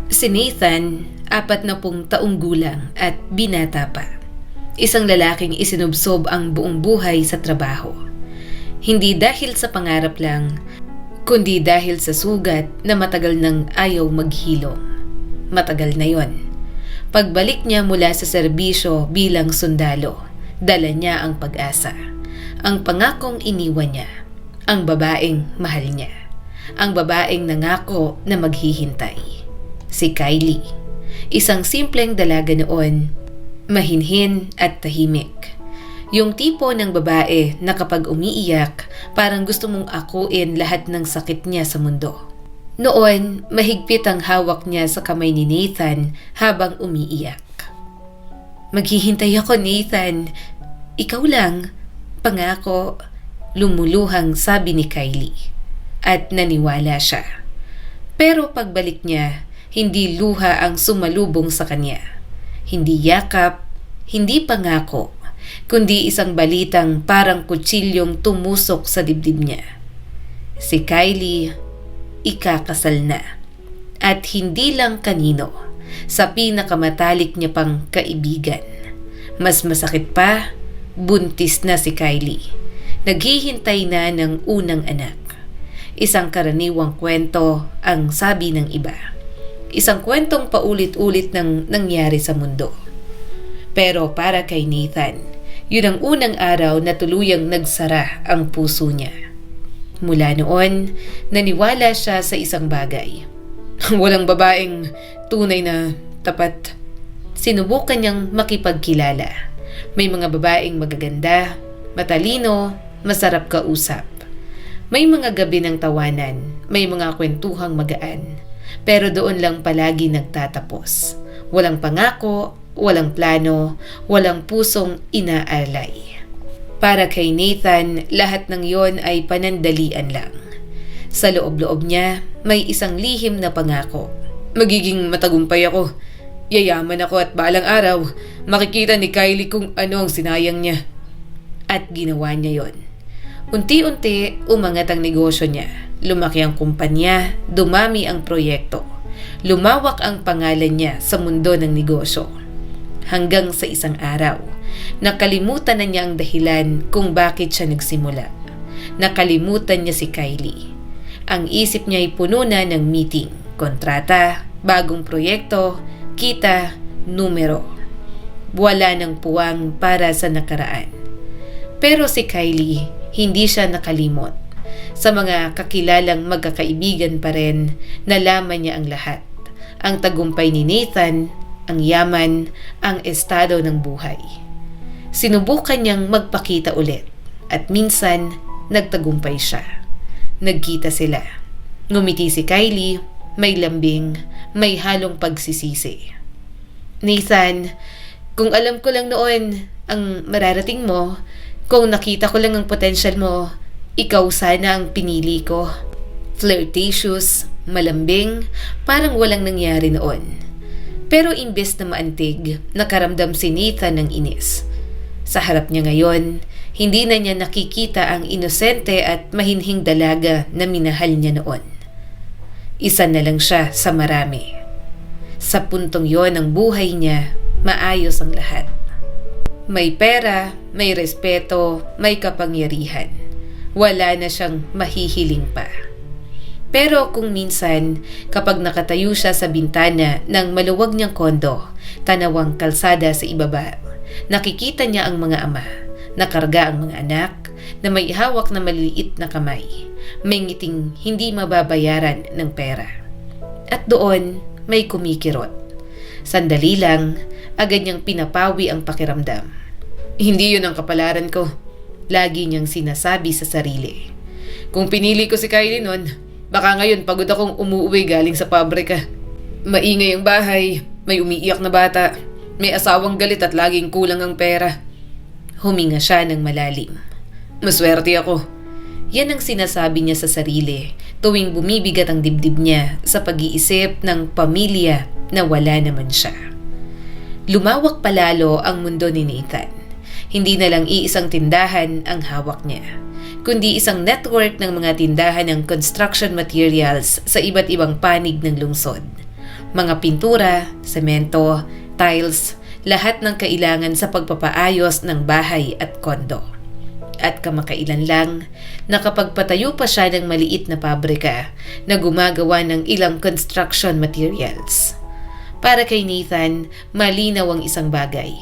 Si Nathan, 40 taong gulang at binata pa. Isang lalaking isinubsob ang buong buhay sa trabaho. Hindi dahil sa pangarap lang, kundi dahil sa sugat na matagal nang ayaw maghilom. Matagal na yon. Pagbalik niya mula sa serbisyo bilang sundalo, dala niya ang pag-asa. Ang pangakong iniwan niya. Ang babaeng mahal niya. Ang babaeng nangako na maghihintay. Si Kylie. Isang simpleng dalaga noon, mahinhin at tahimik. Yung tipo ng babae na kapag umiiyak, parang gusto mong akuin lahat ng sakit niya sa mundo. Noon, mahigpit ang hawak niya sa kamay ni Nathan habang umiiyak. "Maghihintay ako, Nathan. Ikaw lang. Pangako." Lumuluhang sabi ni Kylie. At naniwala siya. Pero pagbalik niya, hindi luha ang sumalubong sa kanya. Hindi yakap, hindi pangako, kundi isang balitang parang kutsilyong tumusok sa dibdib niya. Si Kylie, ikakasal na. At hindi lang kanino, sa pinakamatalik niya pang kaibigan. Mas masakit pa, buntis na si Kylie. Naghihintay na ng unang anak. Isang karaniwang kwento ang sabi ng iba. Isang kwentong paulit-ulit nang nangyari sa mundo. Pero para kay Nathan, yun ang unang araw na tuluyang nagsara ang puso niya. Mula noon, naniwala siya sa isang bagay. Walang babaeng tunay na tapat. Sinubukan niyang makipagkilala. May mga babaeng magaganda, matalino, masarap kausap. May mga gabi ng tawanan, may mga kwentuhang magaan. Pero doon lang palagi nagtatapos. Walang pangako, walang plano, walang pusong inaalay. Para kay Nathan, lahat ng yon ay panandalian lang. Sa loob-loob niya, may isang lihim na pangako. Magiging matagumpay ako. Yayaman ako at balang araw, makikita ni Kylie kung ano ang sinayang niya. At ginawa niya yon. Unti-unti, umangat ang negosyo niya. Lumaki ang kumpanya, dumami ang proyekto. Lumawak ang pangalan niya sa mundo ng negosyo. Hanggang sa isang araw, nakalimutan na niya ang dahilan kung bakit siya nagsimula. Nakalimutan niya si Kylie. Ang isip niya ay puno na ng meeting, kontrata, bagong proyekto, kita, numero. Wala ng puwang para sa nakaraan. Pero si Kylie, hindi siya nakalimot. Sa mga kakilalang magkakaibigan pa rin, nalaman niya ang lahat. Ang tagumpay ni Nathan, ang yaman, ang estado ng buhay. Sinubukan niyang magpakita ulit at minsan nagtagumpay siya. Nagkita sila. Ngumiti si Kylie, may lambing, may halong pagsisisi. "Nathan, kung alam ko lang noon ang mararating mo, kung nakita ko lang ang potensyal mo, ikaw sana ang pinili ko." Flirtatious, malambing, parang walang nangyari noon. Pero imbes na maantig, nakaramdam si Nathan ng inis. Sa harap niya ngayon, hindi na niya nakikita ang inosente at mahinhing dalaga na minahal niya noon. Isa na lang siya sa marami. Sa puntong yon ng buhay niya, maayos ang lahat. May pera, may respeto, may kapangyarihan. Wala na siyang mahihiling pa. Pero kung minsan, kapag nakatayo siya sa bintana ng maluwag niyang kondo, tanawang kalsada sa ibaba, nakikita niya ang mga ama, nakarga ang mga anak, na may hawak na maliliit na kamay, may ngiting hindi mababayaran ng pera. At doon, may kumikirot. Sandali lang, agad niyang pinapawi ang pakiramdam. "Hindi yun ang kapalaran ko," lagi niyang sinasabi sa sarili. "Kung pinili ko si Kylie noon, baka ngayon pagod akong umuwi galing sa pabrika. Maingay ang bahay, may umiiyak na bata, may asawang galit at laging kulang ang pera." Huminga siya ng malalim. "Maswerte ako." Yan ang sinasabi niya sa sarili tuwing bumibigat ang dibdib niya sa pag-iisip ng pamilya na wala naman siya. Lumawak palalo ang mundo ni Nathan. Hindi na lang iisang tindahan ang hawak niya, kundi isang network ng mga tindahan ng construction materials sa iba't ibang panig ng lungsod. Mga pintura, semento, tiles, lahat ng kailangan sa pagpapaayos ng bahay at kondo. At kamakailan lang, nakapagpatayo pa siya ng maliit na pabrika na gumagawa ng ilang construction materials. Para kay Nathan, malinaw ang isang bagay.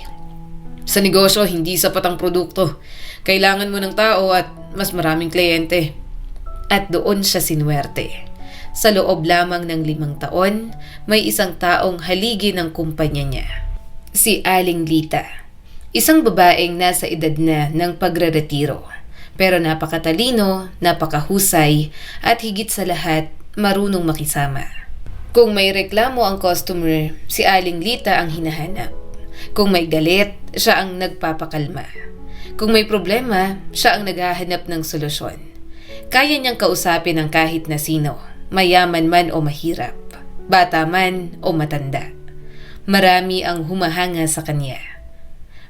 Sa negosyo, hindi sapat ang produkto. Kailangan mo ng tao at mas maraming kliyente. At doon siya sinuwerte. Sa loob lamang ng 5 taon, may isang taong haligi ng kumpanya niya. Si Aling Lita. Isang babaeng nasa edad na ng pagreretiro. Pero napakatalino, napakahusay, at higit sa lahat, marunong makisama. Kung may reklamo ang customer, si Aling Lita ang hinahanap. Kung may galit, siya ang nagpapakalma. Kung may problema, siya ang naghahanap ng solusyon. Kaya niyang kausapin ang kahit na sino, mayaman man o mahirap, bata man o matanda. Marami ang humahanga sa kanya.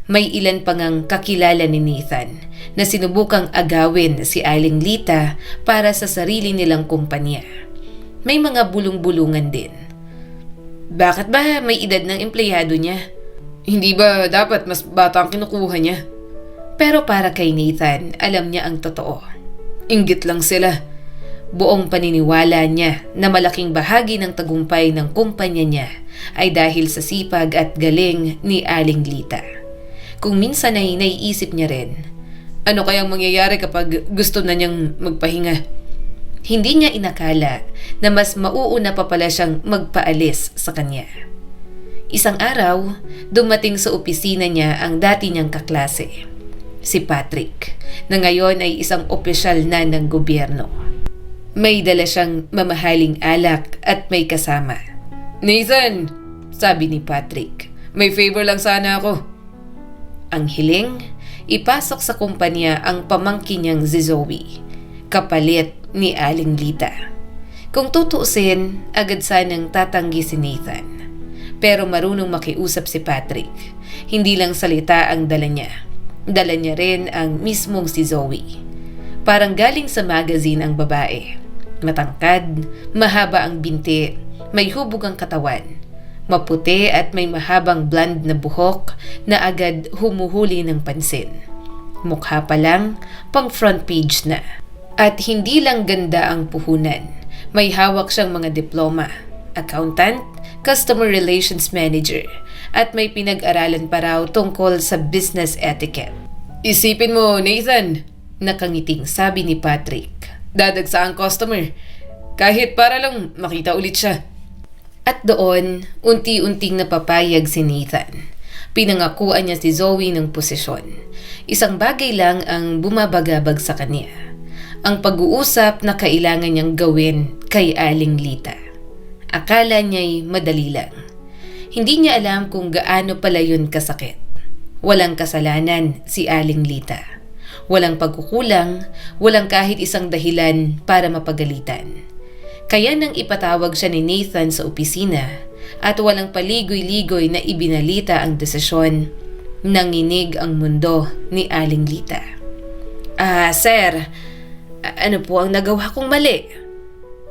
May ilan pang ang kakilala ni Nathan na sinubukang agawin si Aling Lita para sa sarili nilang kumpanya. May mga bulong-bulungan din. Bakit ba may edad ng empleyado niya? Hindi ba dapat mas bata ang kinukuha niya? Pero para kay Nathan, alam niya ang totoo. Inggit lang sila. Buong paniniwala niya na malaking bahagi ng tagumpay ng kumpanya niya ay dahil sa sipag at galing ni Aling Lita. Kung minsan ay naiisip niya rin, ano kayang mangyayari kapag gusto na niyang magpahinga? Hindi niya inakala na mas mauuna pa pala siyang magpaalis sa kanya. Isang araw, dumating sa opisina niya ang dati niyang kaklase, si Patrick, na ngayon ay isang opisyal na ng gobyerno. May dala siyang mamahaling alak at may kasama. Nathan, sabi ni Patrick, may favor lang sana ako. Ang hiling, ipasok sa kumpanya ang pamangkin niyang si Zoe, kapalit ni Aling Lita. Kung tutuusin, agad sanang tatanggi si Nathan. Pero marunong makiusap si Patrick. Hindi lang salita ang dala niya. Dala niya rin ang mismong si Zoe. Parang galing sa magazine ang babae. Matangkad, mahaba ang binti, may hubog ang katawan, maputi at may mahabang blonde na buhok na agad humuhuli ng pansin. Mukha pa lang, pang front page na. At hindi lang ganda ang puhunan. May hawak siyang mga diploma, accountant, customer relations manager, at may pinag-aralan pa raw tungkol sa business etiquette. Isipin mo, Nathan, nakangiting sabi ni Patrick. Dadagsa ang customer, kahit para lang makita ulit siya. At doon, unti-unting napapayag si Nathan. Pinangakuan niya si Zoe ng posisyon. Isang bagay lang ang bumabagabag sa kanya. Ang pag-uusap na kailangan niyang gawin kay Aling Lita. Akala niya'y madali lang. Hindi niya alam kung gaano pala yun kasakit. Walang kasalanan si Aling Lita. Walang pagkukulang, walang kahit isang dahilan para mapagalitan. Kaya nang ipatawag siya ni Nathan sa opisina at walang paligoy-ligoy na ibinalita ang desisyon, nanginig ang mundo ni Aling Lita. Sir, ano po ang nagawa kong mali?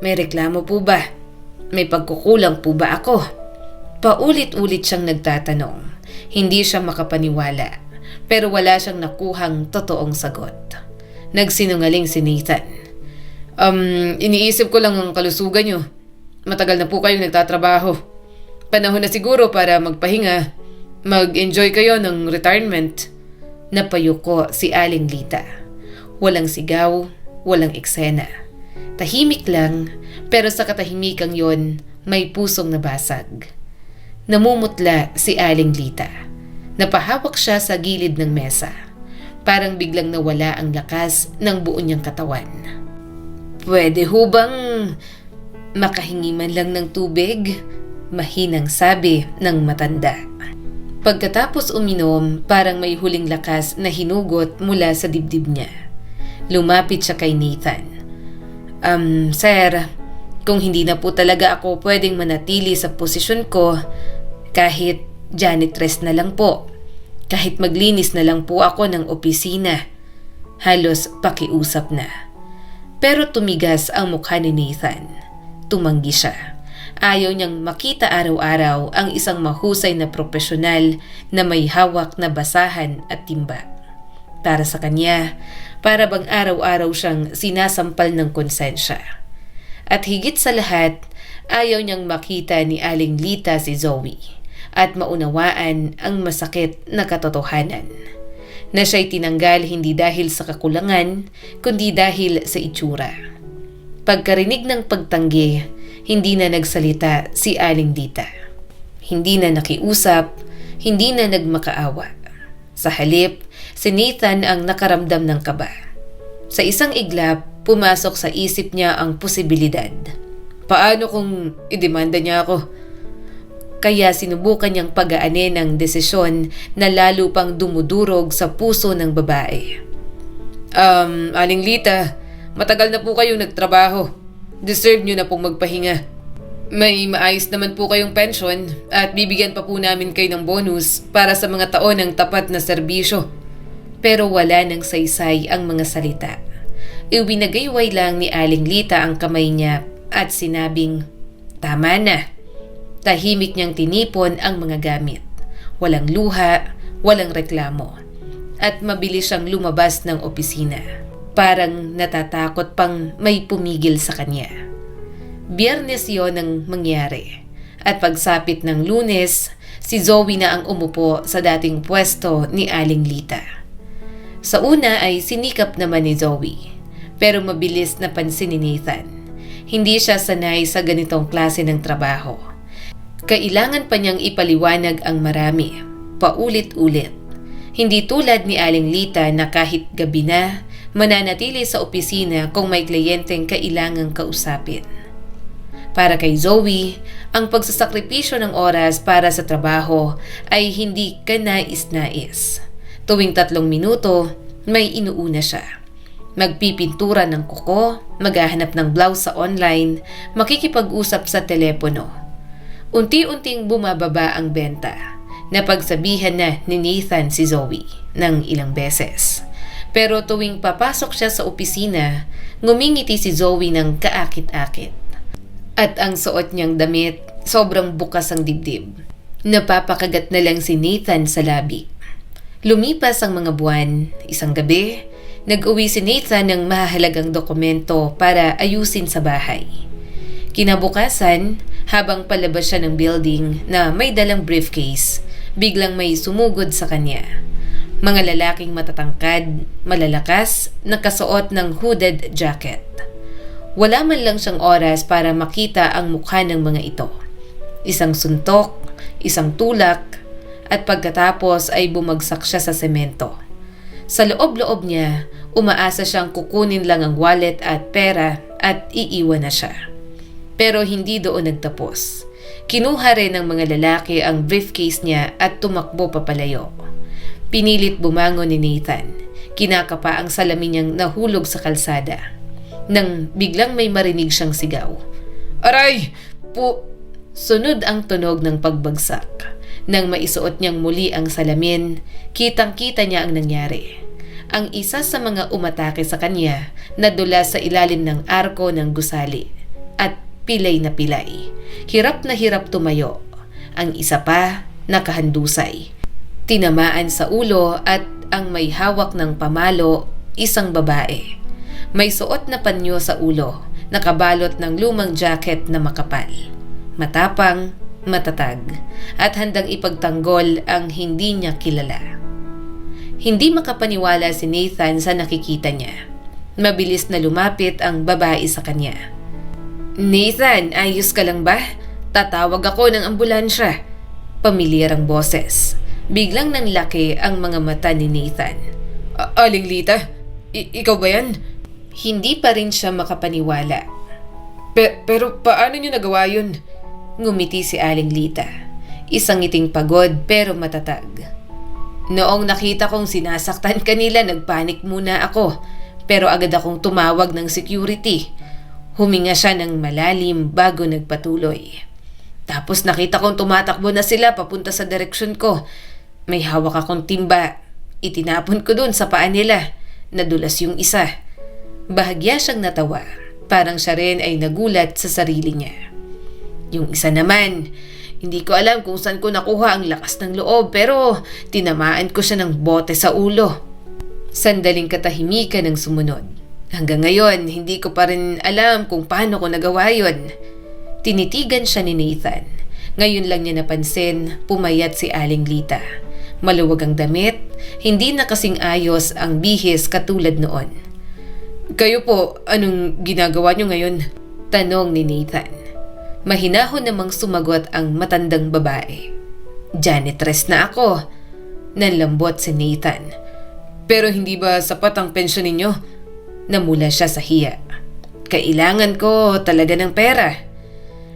May reklamo po ba? May pagkukulang po ba ako? Paulit-ulit siyang nagtatanong. Hindi siya makapaniwala, pero wala siyang nakuhang totoong sagot. Nagsinungaling si Nathan. Iniisip ko lang ang kalusugan niyo. Matagal na po kayong nagtatrabaho. Panahon na siguro para magpahinga. Mag-enjoy kayo ng retirement. Napayuko si Aling Lita. Walang sigaw, walang eksena. Tahimik lang, pero sa katahimikang yon, may pusong nabasag. Namumutla si Aling Lita. Napahawak siya sa gilid ng mesa. Parang biglang nawala ang lakas ng buo niyang katawan. Pwede ho bang makahingi man lang ng tubig? Mahinang sabi ng matanda. Pagkatapos uminom, parang may huling lakas na hinugot mula sa dibdib niya. Lumapit siya kay Nathan. Sir, kung hindi na po talaga ako pwedeng manatili sa posisyon ko, kahit janitress na lang po. Kahit maglinis na lang po ako ng opisina. Halos pakiusap na. Pero tumigas ang mukha ni Nathan. Tumanggi siya. Ayaw niyang makita araw-araw ang isang mahusay na profesional na may hawak na basahan at timba. Para sa kanya, para bang araw-araw siyang sinasampal ng konsensya. At higit sa lahat, ayaw niyang makita ni Aling Lita si Zoe at maunawaan ang masakit na katotohanan. Na siya'y tinanggal hindi dahil sa kakulangan, kundi dahil sa itsura. Pagkarinig ng pagtanggi, hindi na nagsalita si Aling Lita. Hindi na nakiusap, hindi na nagmakaawa. Sa halip, si Nathan ang nakaramdam ng kaba. Sa isang iglap, pumasok sa isip niya ang posibilidad. Paano kung idemanda niya ako? Kaya sinubukan niyang pagaanin ang desisyon na lalo pang dumudurog sa puso ng babae. Aling Lita, matagal na po kayong nagtrabaho. Deserve niyo na pong magpahinga. May maayos naman po kayong pension at bibigyan pa po namin kayo ng bonus para sa mga taon ng tapat na serbisyo. Pero wala nang saysay ang mga salita. Iwinagayway lang ni Aling Lita ang kamay niya at sinabing, "Tama na." Tahimik niyang tinipon ang mga gamit. Walang luha, walang reklamo. At mabilis siyang lumabas ng opisina. Parang natatakot pang may pumigil sa kanya. Biyernes yon ang mangyari. At pagsapit ng Lunes, si Zoe na ang umupo sa dating pwesto ni Aling Lita. Sa una ay sinikap naman ni Zoe. Pero mabilis na pansin ni Nathan. Hindi siya sanay sa ganitong klase ng trabaho. Kailangan pa niyang ipaliwanag ang marami, paulit-ulit. Hindi tulad ni Aling Lita na kahit gabi na, mananatili sa opisina kung may kliyenteng kailangang kausapin. Para kay Zoe, ang pagsasakripisyo ng oras para sa trabaho ay hindi kanais-nais. Tuwing 3 minuto, may inuuna siya. Magpipintura ng kuko, maghahanap ng blouse sa online, makikipag-usap sa telepono. Unti-unting bumababa ang benta. Napagsabihan na ni Nathan si Zoe ng ilang beses. Pero tuwing papasok siya sa opisina, ngumingiti si Zoe ng kaakit-akit. At ang suot niyang damit, sobrang bukas ang dibdib. Napapakagat na lang si Nathan sa labi. Lumipas ang mga buwan, isang gabi, nag-uwi si Nathan ng mahalagang dokumento para ayusin sa bahay. Kinabukasan, habang palabas siya ng building na may dalang briefcase, biglang may sumugod sa kanya. Mga lalaking matatangkad, malalakas, nakasuot ng hooded jacket. Wala man lang siyang oras para makita ang mukha ng mga ito. Isang suntok, isang tulak, at pagkatapos ay bumagsak siya sa semento. Sa loob-loob niya, umaasa siyang kukunin lang ang wallet at pera at iiwan na siya. Pero hindi doon nagtapos. Kinuha rin ng mga lalaki ang briefcase niya at tumakbo papalayo. Pinilit bumangon ni Nathan. Kinakapa ang salamin niyang nahulog sa kalsada. Nang biglang may marinig siyang sigaw. "Aray! Sunod ang tunog ng pagbagsak. Nang maisuot niyang muli ang salamin, kitang-kita niya ang nangyari. Ang isa sa mga umatake sa kanya nadula sa ilalim ng arko ng gusali at pilay na pilay. Hirap na hirap tumayo. Ang isa pa, nakahandusay. Tinamaan sa ulo at ang may hawak ng pamalo, isang babae. May suot na panyo sa ulo, nakabalot ng lumang jacket na makapal. Matapang, matatag, at handang ipagtanggol ang hindi niya kilala. Hindi makapaniwala si Nathan sa nakikita niya. Mabilis na lumapit ang babae sa kanya. "Nathan, ayos ka lang ba? Tatawag ako ng ambulansya." Pamilyarang boses. Biglang nanlaki ang mga mata ni Nathan. "Aling Lita? Ikaw ba yan?" Hindi pa rin siya makapaniwala. Pero paano niyo nagawa yun?" Ngumiti si Aling Lita. Isang ngiting pagod pero matatag. "Noong nakita kong sinasaktan kanila, nagpanik muna ako. Pero agad akong tumawag ng security." Huminga siya ng malalim bago nagpatuloy. "Tapos nakita kong tumatakbo na sila papunta sa direksyon ko. May hawak akong timba. Itinapon ko dun sa paa nila. Nadulas yung isa." Bahagya siyang natawa. Parang siya rin ay nagulat sa sarili niya. Yung isa naman, hindi ko alam kung saan ko nakuha ang lakas ng loob pero tinamaan ko siya ng bote sa ulo. Sandaling katahimikan ang sumunod. Hanggang ngayon, hindi ko pa rin alam kung paano ko nagawa yun. Tinitigan siya ni Nathan. Ngayon lang niya napansin, pumayat si Aling Lita. Maluwag ang damit, hindi na kasing ayos ang bihis katulad noon. Kayo po, anong ginagawa niyo ngayon? Tanong ni Nathan. Mahinahon namang sumagot ang matandang babae. Janitress na ako. Nanlambot si Nathan. Pero hindi ba sapat ang pensyon ninyo? Namula siya sa hiya. Kailangan ko talaga ng pera.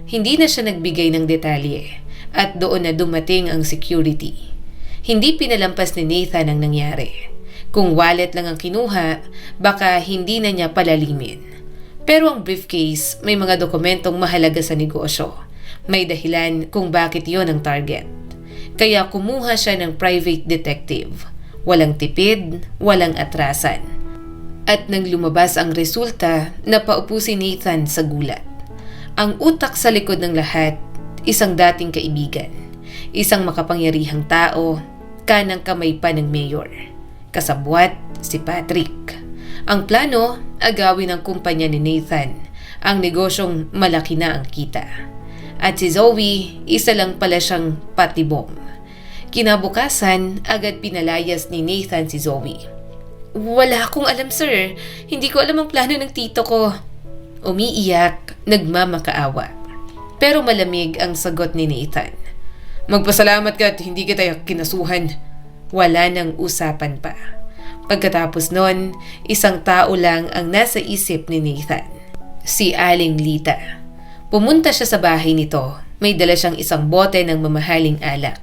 Hindi na siya nagbigay ng detalye at doon na dumating ang security. Hindi pinalampas ni Nathan ang nangyari. Kung wallet lang ang kinuha, baka hindi na niya palalimin. Pero ang briefcase may mga dokumentong mahalaga sa negosyo. May dahilan kung bakit yon ang target. Kaya kumuha siya ng private detective. Walang tipid, walang atrasan. At nang lumabas ang resulta, napaupo si Nathan sa gulat. Ang utak sa likod ng lahat, isang dating kaibigan. Isang makapangyarihang tao, kanang kamay pa ng mayor. Kasabwat si Patrick. Ang plano, agawin ang kumpanya ni Nathan. Ang negosyong malaki na ang kita. At si Zoe, isa lang pala siyang patibong. Kinabukasan, agad pinalayas ni Nathan si Zoe. Wala akong alam, sir. Hindi ko alam ang plano ng tito ko. Umiiyak, nagmamakaawa. Pero malamig ang sagot ni Nathan. Magpasalamat ka at hindi kita kinasuhan. Wala nang usapan pa. Pagkatapos nun, isang tao lang ang nasa isip ni Nathan. Si Aling Lita. Pumunta siya sa bahay nito. May dala siyang isang bote ng mamahaling alak,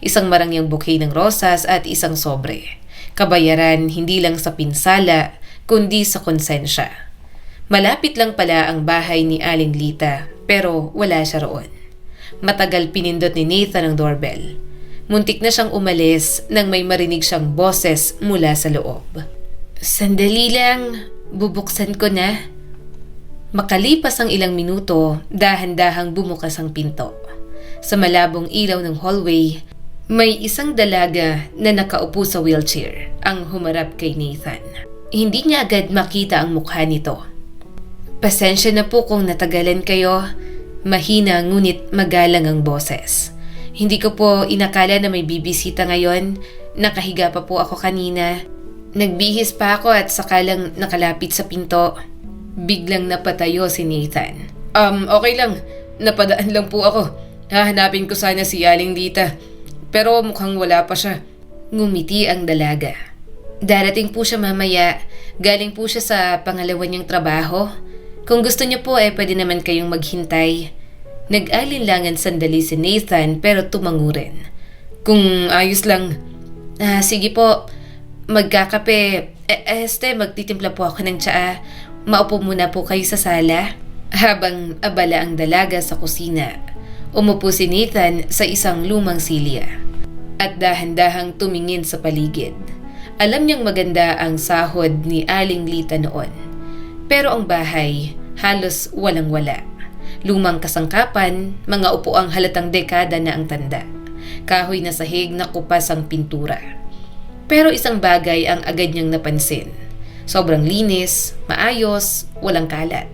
isang marangyang bouquet ng rosas at isang sobre. Kabayaran hindi lang sa pinsala, kundi sa konsensya. Malapit lang pala ang bahay ni Aling Lita, pero wala siya roon. Matagal pinindot ni Nathan ang doorbell. Muntik na siyang umalis nang may marinig siyang boses mula sa loob. Sandali lang, bubuksan ko na. Makalipas ang ilang minuto, dahan-dahang bumukas ang pinto. Sa malabong ilaw ng hallway, may isang dalaga na nakaupo sa wheelchair ang humarap kay Nathan. Hindi niya agad makita ang mukha nito. Pasensya na po kung natagalan kayo. Mahina ngunit magalang ang boses. Hindi ko po inakala na may bibisita ngayon. Nakahiga pa po ako kanina. Nagbihis pa ako at sakalang nakalapit sa pinto. Biglang napatayo si Nathan. Okay lang. Napadaan lang po ako. Hahanapin ko sana si Aling Lita. Pero mukhang wala pa siya. Ngumiti ang dalaga. Darating po siya mamaya. Galing po siya sa pangalawa niyang trabaho. Kung gusto niyo po pwede naman kayong maghintay. Nag-alinlangan sandali si Nathan pero tumango rin. Kung ayos lang. Sige po. Magkakape. Magtitimpla po ako ng tsaa. Maupo muna po kayo sa sala. Habang abala ang dalaga sa kusina, umupo si Nathan sa isang lumang silya. At dahan-dahang tumingin sa paligid. Alam niyang maganda ang sahod ni Aling Lita noon. Pero ang bahay, halos walang-wala. Lumang kasangkapan, mga upuang halatang dekada na ang tanda. Kahoy na sahig na kupas ang pintura. Pero isang bagay ang agad niyang napansin. Sobrang linis, maayos, walang kalat.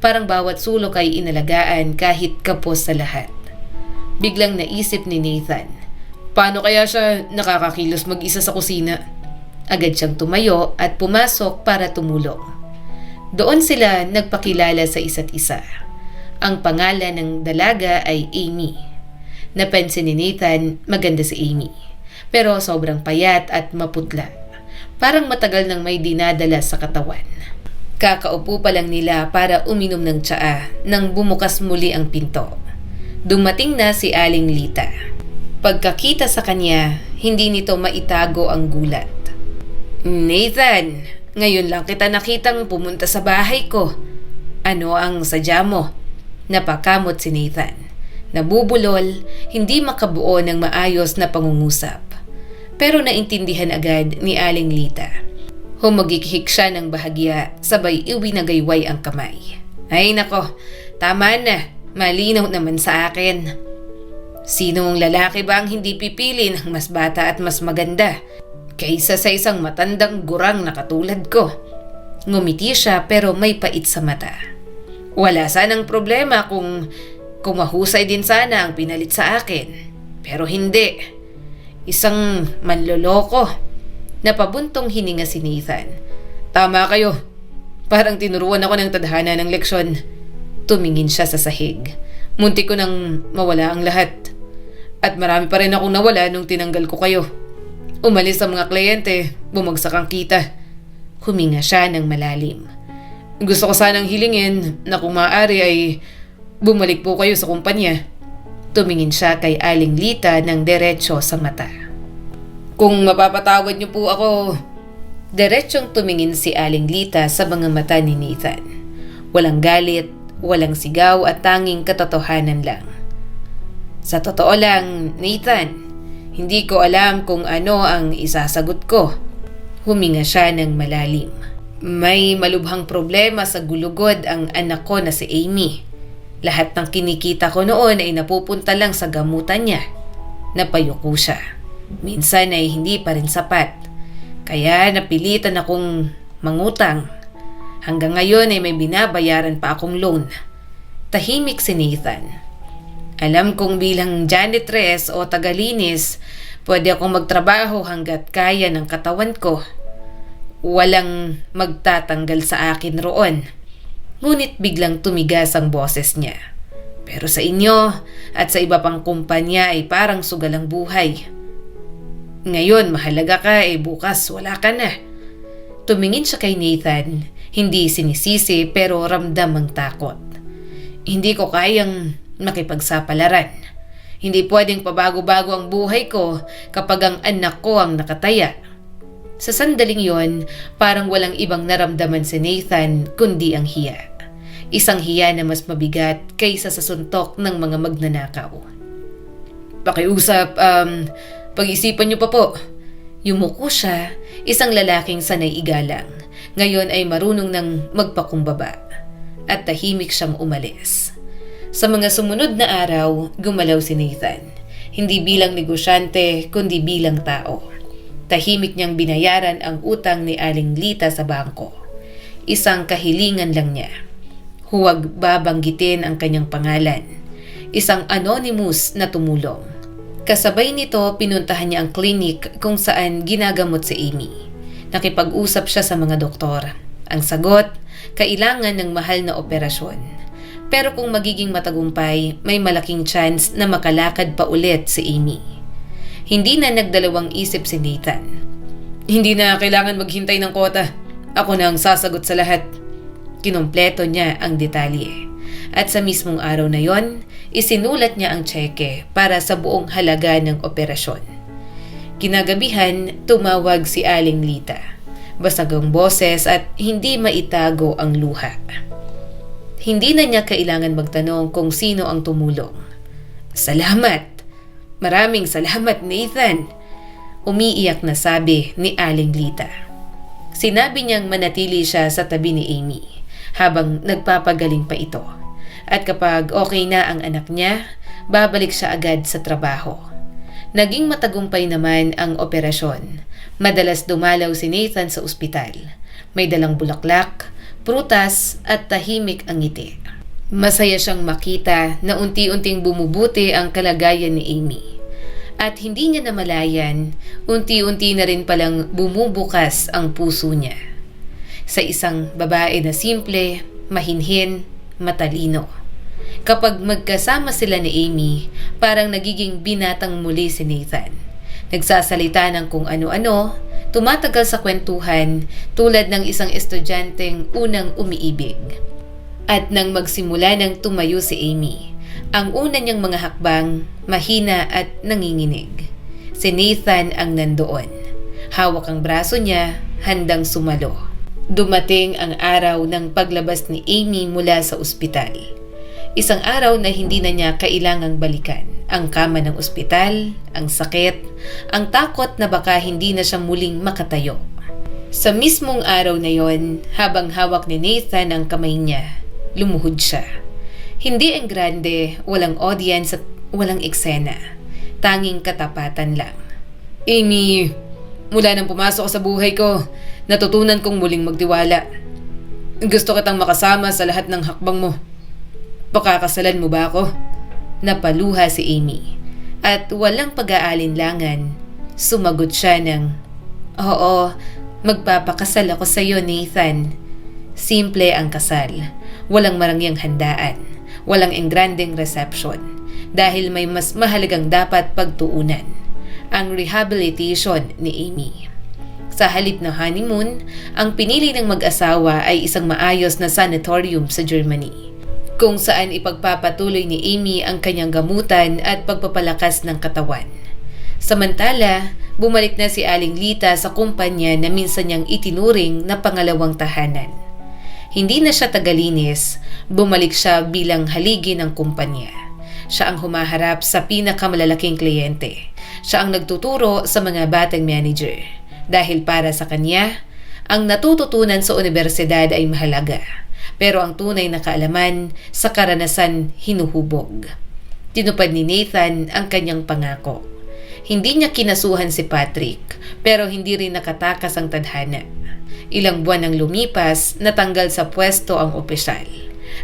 Parang bawat sulok ay inalagaan kahit kapos sa lahat. Biglang naisip ni Nathan, paano kaya siya nakakakilos mag-isa sa kusina? Agad siyang tumayo at pumasok para tumulong. Doon sila nagpakilala sa isa't isa. Ang pangalan ng dalaga ay Amy. Napansin ni Nathan maganda si Amy, pero sobrang payat at maputla. Parang matagal nang may dinadala sa katawan. Kakaupo pa lang nila para uminom ng tsaa nang bumukas muli ang pinto. Dumating na si Aling Lita. Pagkakita sa kanya, hindi nito maitago ang gulat. Nathan, ngayon lang kita nakitang pumunta sa bahay ko. Ano ang sadya mo? Napakamot si Nathan. Nabubulol, hindi makabuo ng maayos na pangungusap. Pero naintindihan agad ni Aling Lita. Humagikihik siya ng bahagya, sabay iwinagayway ang kamay. Ay nako, tama na. malinaw naman sa akin. Sinong lalaki ba ang hindi pipili ng mas bata at mas maganda kaysa sa isang matandang gurang na katulad ko? Ngumiti siya pero may pait sa mata. Wala sanang problema kung mahusay din sana ang pinalit sa akin. Pero hindi. Isang manloloko. Napabuntong hininga si Nathan. Tama kayo. Parang tinuruan ako ng tadhana ng leksyon. Tumingin siya sa sahig. Muntik ko nang mawala ang lahat. At marami pa rin akong nawala nung tinanggal ko kayo. Umalis ang mga kliyente, bumagsak ang kita. Huminga siya ng malalim. Gusto ko sanang hilingin na kung maaari ay bumalik po kayo sa kumpanya. Tumingin siya kay Aling Lita ng diretso sa mata. Kung mapapatawad niyo po ako. Diretsong tumingin si Aling Lita sa mga mata ni Nathan. Walang galit, walang sigaw at tanging katotohanan lang. Sa totoo lang, Nathan, hindi ko alam kung ano ang isasagot ko. Huminga siya ng malalim. May malubhang problema sa gulugod ang anak ko na si Amy. Lahat ng kinikita ko noon ay napupunta lang sa gamutan niya. Napayuko siya. Minsan ay hindi pa rin sapat. Kaya napilitan akong mangutang. Hanggang ngayon ay may binabayaran pa akong loan. Tahimik si Nathan. Alam kong bilang janitress o tagalinis, pwede akong magtrabaho hanggat kaya ng katawan ko. Walang magtatanggal sa akin roon. Ngunit biglang tumigas ang boses niya. Pero sa inyo at sa iba pang kumpanya ay parang sugal ang buhay. Ngayon mahalaga ka bukas wala ka na. Tumingin siya kay Nathan, hindi sinisisi pero ramdam ang takot. Hindi ko kayang makipagsapalaran. Hindi pwedeng pabago-bago ang buhay ko kapag ang anak ko ang nakataya. Sa sandaling yon, parang walang ibang naramdaman si Nathan kundi ang hiya. Isang hiya na mas mabigat kaysa sa suntok ng mga magnanakaw. Pakiusap, pag-isipan niyo pa po. Yumuko siya, isang lalaking sanay igalang. Ngayon ay marunong ng magpakumbaba. At tahimik siyang umalis. Sa mga sumunod na araw, gumalaw si Nathan. Hindi bilang negosyante, kundi bilang tao. Tahimik niyang binayaran ang utang ni Aling Lita sa bangko. Isang kahilingan lang niya. Huwag babanggitin ang kanyang pangalan. Isang anonymous na tumulong. Kasabay nito, pinuntahan niya ang klinik kung saan ginagamot si Amy. Nakipag-usap siya sa mga doktor. Ang sagot, kailangan ng mahal na operasyon. Pero kung magiging matagumpay, may malaking chance na makalakad pa ulit si Amy. Hindi na nagdalawang isip si Nathan. Hindi na kailangan maghintay ng kota. Ako na ang sasagot sa lahat. Kinumpleto niya ang detalye. At sa mismong araw na yon, isinulat niya ang tseke para sa buong halaga ng operasyon. Kinagabihan, tumawag si Aling Lita. Basag ang boses at hindi maitago ang luha. Hindi na niya kailangan magtanong kung sino ang tumulong. Salamat! Maraming salamat, Nathan! Umiiyak na sabi ni Aling Lita. Sinabi niyang manatili siya sa tabi ni Amy habang nagpapagaling pa ito. At kapag okay na ang anak niya, babalik siya agad sa trabaho. Naging matagumpay naman ang operasyon. Madalas dumalaw si Nathan sa ospital. May dalang bulaklak, prutas at tahimik ang ngiti. Masaya siyang makita na unti-unting bumubuti ang kalagayan ni Amy. At hindi niya namalayan, unti-unti na rin palang bumubukas ang puso niya. Sa isang babae na simple, mahinhin, matalino. Kapag magkasama sila ni Amy, parang nagiging binatang muli si Nathan. Nagsasalita ng kung ano-ano, tumatagal sa kwentuhan tulad ng isang estudyanteng unang umiibig. At nang magsimula ng tumayo si Amy, ang una niyang mga hakbang, mahina at nanginginig. Si Nathan ang nandoon. Hawak ang braso niya, handang sumalo. Dumating ang araw ng paglabas ni Amy mula sa ospital. Isang araw na hindi na niya kailangang balikan. Ang kama ng ospital, ang sakit, ang takot na baka hindi na siya muling makatayo. Sa mismong araw na yon, habang hawak ni Nathan ang kamay niya, lumuhod siya. Hindi ang grande, walang audience at walang eksena. Tanging katapatan lang. Amy, mula nang pumasok sa buhay ko, natutunan kong muling magtiwala. Gusto kitang makasama sa lahat ng hakbang mo. Pakakasalan mo ba ako? Napaluha si Amy. At walang pag-aalinlangan, sumagot siya ng, "Oo, magpapakasal ako sa iyo, Nathan." Simple ang kasal. Walang marangyang handaan. Walang engranding reception. Dahil may mas mahalagang dapat pagtuunan. Ang rehabilitation ni Amy. Sa halip na honeymoon, ang pinili ng mag-asawa ay isang maayos na sanatorium sa Germany, kung saan ipagpapatuloy ni Amy ang kanyang gamutan at pagpapalakas ng katawan. Samantala, bumalik na si Aling Lita sa kumpanya na minsan niyang itinuring na pangalawang tahanan. Hindi na siya tagalinis, bumalik siya bilang haligi ng kumpanya. Siya ang humaharap sa pinakamalalaking kliyente. Siya ang nagtuturo sa mga batang manager. Dahil para sa kanya, ang natututunan sa universidad ay mahalaga. Pero ang tunay na kaalaman sa karanasan hinuhubog. Tinupad ni Nathan ang kanyang pangako. Hindi niya kinasuhan si Patrick, pero hindi rin nakatakas ang tadhana. Ilang buwan nang lumipas, natanggal sa pwesto ang opisyal.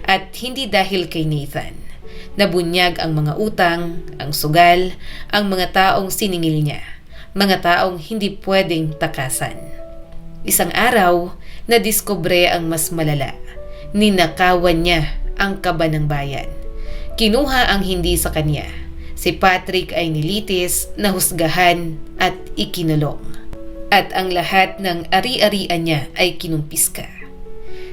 At hindi dahil kay Nathan. Nabunyag ang mga utang, ang sugal, ang mga taong siningil niya. Mga taong hindi pwedeng takasan. Isang araw, nadiskubre ang mas malala. Ninakawan niya ang kaba ng bayan. Kinuha ang hindi sa kanya. Si Patrick ay nilitis, nahusgahan at ikinulong. At ang lahat ng ari-arian niya ay kinumpiska.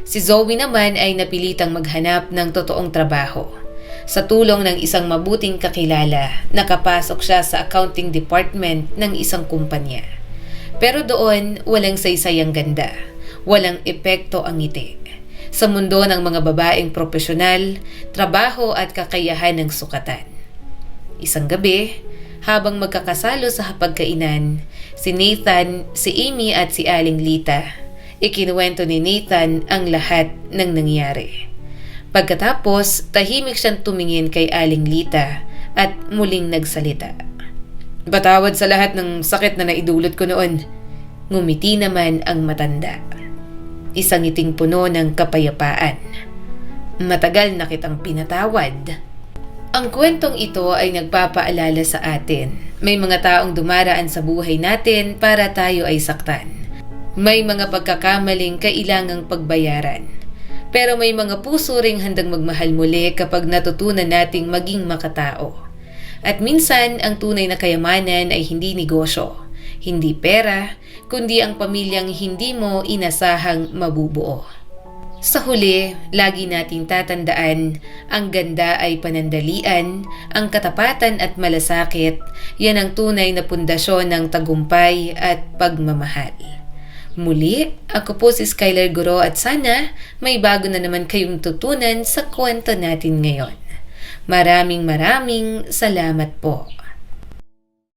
Si Zoe naman ay napilitang maghanap ng totoong trabaho. Sa tulong ng isang mabuting kakilala, nakapasok siya sa accounting department ng isang kumpanya. Pero doon, walang saysay ang ganda. Walang epekto ang ngiti. Sa mundo ng mga babaeng profesional, trabaho at kakayahan ng sukatan. Isang gabi, habang magkakasalo sa hapagkainan, si Nathan, si Amy at si Aling Lita, ikinuwento ni Nathan ang lahat ng nangyari. Pagkatapos, tahimik siyang tumingin kay Aling Lita at muling nagsalita. "Patawad sa lahat ng sakit na naidulot ko noon." Ngumiti naman ang matanda. Isang ngiting puno ng kapayapaan. "Matagal na kitang pinatawad." Ang kwentong ito ay nagpapaalala sa atin. May mga taong dumaraan sa buhay natin para tayo ay saktan. May mga pagkakamaling kailangang pagbayaran. Pero may mga puso ring handang magmahal muli kapag natutunan nating maging makatao. At minsan, ang tunay na kayamanan ay hindi negosyo, hindi pera, kundi ang pamilyang hindi mo inasahang mabubuo. Sa huli, lagi nating tatandaan, ang ganda ay panandalian, ang katapatan at malasakit, yan ang tunay na pundasyon ng tagumpay at pagmamahal. Muli, ako po si Skylar Guro at sana may bago na naman kayong tutunan sa kwento natin ngayon. Maraming salamat po.